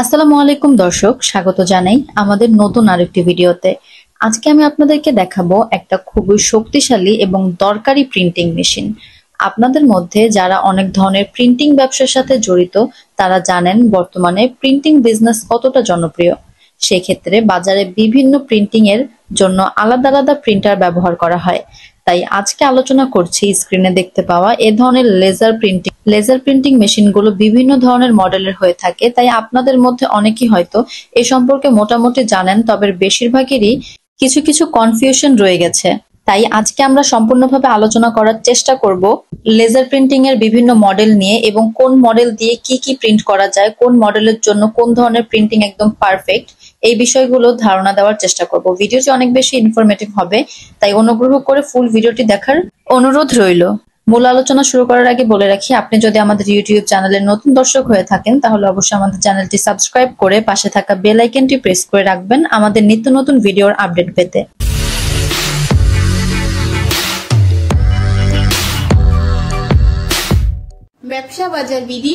আসসালামু আলাইকুম দর্শক, স্বাগত জানাই আমাদের নতুন আরেকটি ভিডিওতে। আজকে আমি আপনাদেরকে দেখাবো একটা খুবই শক্তিশালী এবং দরকারি প্রিন্টিং মেশিন। আপনাদের মধ্যে যারা অনেক ধরনের প্রিন্টিং ব্যবসার সাথে জড়িত তারা জানেন বর্তমানে প্রিন্টিং বিজনেস কতটা জনপ্রিয়। সেক্ষেত্রে বাজারে বিভিন্ন প্রিন্টিং এর জন্য আলাদা আলাদা প্রিন্টার ব্যবহার করা হয়। তাই আজকে আলোচনা করছি স্ক্রিনে দেখতে পাওয়া এ ধরনের লেজার প্রিন্টিং মেশিনগুলো বিভিন্ন ধরনের মডেলের হয়ে থাকে। তাই আপনাদের মধ্যে অনেকেই হয়তো এ সম্পর্কে মোটামুটি জানেন, তবে বেশিরভাগেরই কিছু কিছু কনফিউশন রয়ে গেছে। তাই আজকে আমরা সম্পূর্ণভাবে আলোচনা করার চেষ্টা করব লেজার প্রিন্টিং এর বিভিন্ন মডেল নিয়ে এবং কোন মডেল দিয়ে কি কি প্রিন্ট করা যায়, কোন মডেলের জন্য কোন ধরনের প্রিন্টিং একদম পারফেক্ট, এই বিষয়গুলো ধারণা দেওয়ার চেষ্টা করব। ভিডিওটি অনেক বেশি ইনফরমেটিভ হবে, তাই অনুগ্রহ করে ফুল ভিডিওটি দেখার অনুরোধ রইল। মূল আলোচনা শুরু করার আগে বলে রাখি, আপনি যদি আমাদের ইউটিউব চ্যানেলের নতুন দর্শক হয়ে থাকেন তাহলে অবশ্যই আমাদের চ্যানেলটি সাবস্ক্রাইব করে পাশে থাকা বেল আইকনটি প্রেস করে রাখবেন আমাদের নিত্য নতুন ভিডিওর আপডেট পেতে। ব্যবসা বাজার বিডি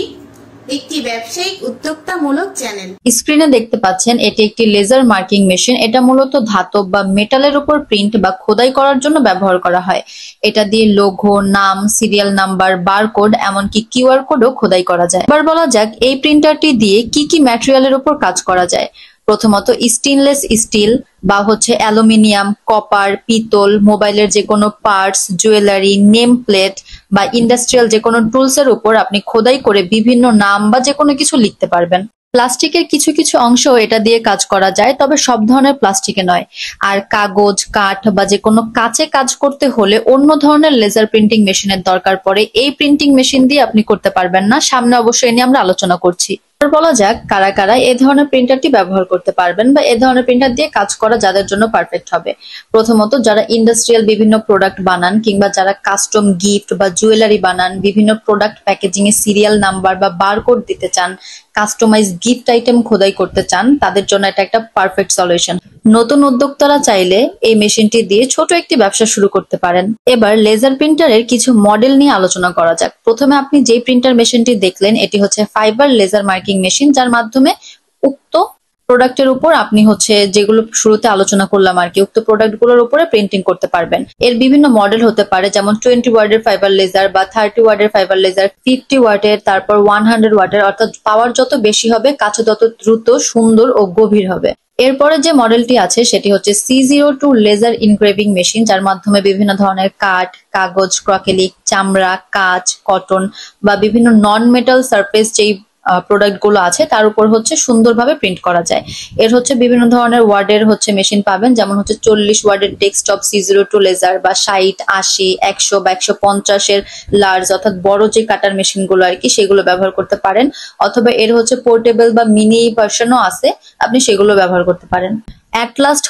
একটি ব্যবসায়িক উদ্যোক্তামূলক চ্যানেল। স্ক্রিনে দেখতে পাচ্ছেন এটি একটি লেজার মার্কিং মেশিন। এটা মূলত ধাতব বা মেটালের উপর প্রিন্ট বা খোদাই করার জন্য ব্যবহার করা হয়। এটা দিয়ে লোগো, নাম, সিরিয়াল নাম্বার, বারকোড, এমনকি কিউআর কোডও খোদাই করা যায়। এবার বলা যাক এই প্রিন্টারটি দিয়ে কি কি ম্যাটেরিয়ালের উপর কাজ করা যায়। প্রথমত স্টেনলেস স্টিল বা অ্যালুমিনিয়াম, কপার, পিতল, মোবাইলের যে কোনো পার্টস, জুয়েলারি, নেম প্লেট বা ইন্ডাস্ট্রিয়াল যে কোনো টুলস এর উপর আপনি খোদাই করে বিভিন্ন নাম বা যে কোনো কিছু লিখতে পারবেন। প্লাস্টিকের কিছু কিছু অংশ এটা দিয়ে কাজ করা যায়, তবে সব ধরনের প্লাস্টিকে নয়। আর কাগজ, কাঠ বা যে কোনো কাঁচে কাজ করতে হলে অন্য ধরনের লেজার প্রিন্টিং মেশিনের দরকার পড়ে। এই প্রিন্টিং মেশিন দিয়ে আপনি করতে পারবেন না। সামনে অবশ্যই নিয়ে আমরা আলোচনা করছি। বলা যাক কারা কারা এই ধরনের প্রিন্টারটি ব্যবহার করতে পারবেন বা এই ধরনের প্রিন্টার দিয়ে কাজ করা যাদের জন্য পারফেক্ট হবে। প্রথমত যারা ইন্ডাস্ট্রিয়াল বিভিন্ন প্রোডাক্ট বানান কিংবা যারা কাস্টম গিফট বা জুয়েলারি বানান, বিভিন্ন প্রোডাক্ট প্যাকেজিং এ সিরিয়াল নাম্বার বা বারকোড দিতে চান, কাস্টমাইজ গিফট আইটেম খোদাই করতে চান, তাদের জন্য এটা একটা পারফেক্ট সলিউশন। নতুন উদ্যোক্তারা চাইলে এই মেশিনটি দিয়ে ছোট একটি ব্যবসা শুরু করতে পারেন। এবার লেজার প্রিন্টারের কিছু মডেল নিয়ে আলোচনা করা যাক। প্রথমে আপনি যে প্রিন্টার মেশিনটি দেখলেন এটি হচ্ছে ফাইবার লেজার মার্কিং মেশিন, যার মাধ্যমে উক্ত প্রোডাক্টের উপর আপনি যেগুলো শুরুতে আলোচনা করলাম আর কি, উক্ত প্রোডাক্ট গুলোর উপরে প্রিন্টিং করতে পারবেন। এর বিভিন্ন মডেল হতে পারে, যেমন 20 ওয়াটের ফাইবার লেজার বা 30 ওয়াটের ফাইবার লেজার, 50 ওয়াটের, তারপর 100 ওয়াটের, অর্থাৎ পাওয়ার যত বেশি হবে কাছে তত দ্রুত, সুন্দর ও গভীর হবে। এরপরে যে মডেলটি আছে সেটি হচ্ছে C02 লেজার ইনগ্রেভিং মেশিন, যার মাধ্যমে বিভিন্ন ধরনের কাঠ, কাগজ, ক্রকেলিক, চামড়া, কাঁচ, কটন বা বিভিন্ন নন মেটাল সারফেস যেই প্রোডাক্ট গুলো আছে তার উপর সুন্দরভাবে প্রিন্ট করা যায়। এর বিভিন্ন ধরনের ওয়ার্ডের মেশিন পাবেন, যেমন 40 ওয়ার্ডের ডেস্কটপ C02 লেজার বা 60, 80, 100 বা 150 এর লার্জ অর্থাৎ বড় যে কাটার মেশিন গুলো আর কি, সেগুলো ব্যবহার করতে পারেন। অথবা এর পোর্টেবল বা মিনি ভার্সনও আছে, আপনি সেগুলো ব্যবহার করতে পারেন। At last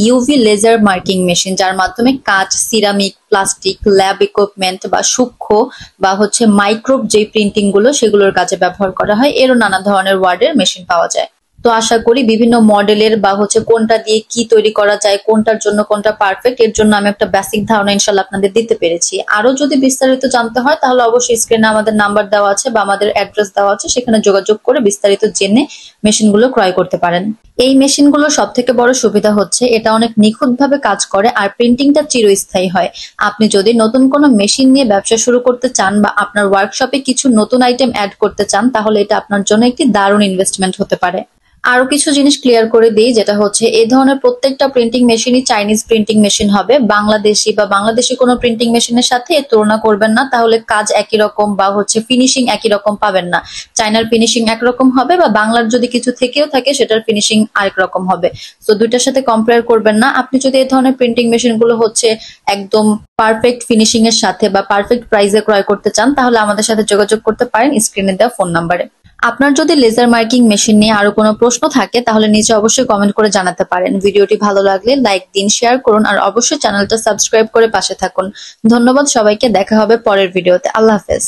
UV laser marking machine, যার মাধ্যমে কাঁচ, সিরামিক, প্লাস্টিক, ল্যাব ইকুইপমেন্ট বা সূক্ষ্ম বা মাইক্রোব যে প্রিন্টিং গুলো সেগুলোর কাজে ব্যবহার করা হয়। এরও নানা ধরনের ওয়ার্ডের মেশিন পাওয়া যায়। তো আশা করি বিভিন্ন মডেলের বা কোনটা দিয়ে কি তৈরি করা যায়, কোনটার জন্য কোনটা পারফেক্ট, এর জন্য আমি একটা বেসিক ধারণা ইনশাআল্লাহ আপনাদের দিতে পেরেছি। আরো যদি বিস্তারিত জানতে হয় তাহলে অবশ্যই স্ক্রিনে আমাদের নাম্বার দেওয়া আছে বা আমাদের অ্যাড্রেস দেওয়া আছে, সেখানে যোগাযোগ করে বিস্তারিত জেনে মেশিনগুলো ক্রয় করতে পারেন। এই মেশিনগুলোর সব থেকে বড় সুবিধা এটা অনেক নিখুঁতভাবে কাজ করে আর প্রিন্টিংটা চিরস্থায়ী হয়। আপনি যদি নতুন কোনো মেশিন নিয়ে ব্যবসা শুরু করতে চান বা আপনার ওয়ার্কশপে কিছু নতুন আইটেম অ্যাড করতে চান, তাহলে এটা আপনার জন্য একটি দারুণ ইনভেস্টমেন্ট হতে পারে। আরো কিছু জিনিস ক্লিয়ার করে দিই, যেটা এই ধরনের প্রত্যেকটা প্রিন্টিং মেশিনই চাইনিজ প্রিন্টিং মেশিন হবে। বাংলাদেশি কোনো প্রিন্টিং মেশিনের সাথে তুলনা করবেন না, তাহলে কাজ একই রকম বা ফিনিশিং একই রকম পাবেন না। চাইনার ফিনিশিং একরকম হবে বা বাংলার যদি কিছু থেকেও থাকে সেটার ফিনিশিং আরেক রকম হবে। তো দুইটার সাথে কম্পেয়ার করবেন না। আপনি যদি এই ধরনের প্রিন্টিং মেশিন গুলো একদম পারফেক্ট ফিনিশিং এর সাথে বা পারফেক্ট প্রাইসে ক্রয় করতে চান, তাহলে আমাদের সাথে যোগাযোগ করতে পারেন স্ক্রিনে দেওয়া ফোন নাম্বারে। আপনার যদি লেজার মার্কিং মেশিন নিয়ে আরো কোনো প্রশ্ন থাকে তাহলে নিচে অবশ্যই কমেন্ট করে জানাতে পারেন। ভিডিওটি ভালো লাগলে লাইক দিন, শেয়ার করুন আর অবশ্যই চ্যানেলটা সাবস্ক্রাইব করে পাশে থাকুন। ধন্যবাদ সবাইকে, দেখা হবে পরের ভিডিওতে। আল্লাহ হাফেজ।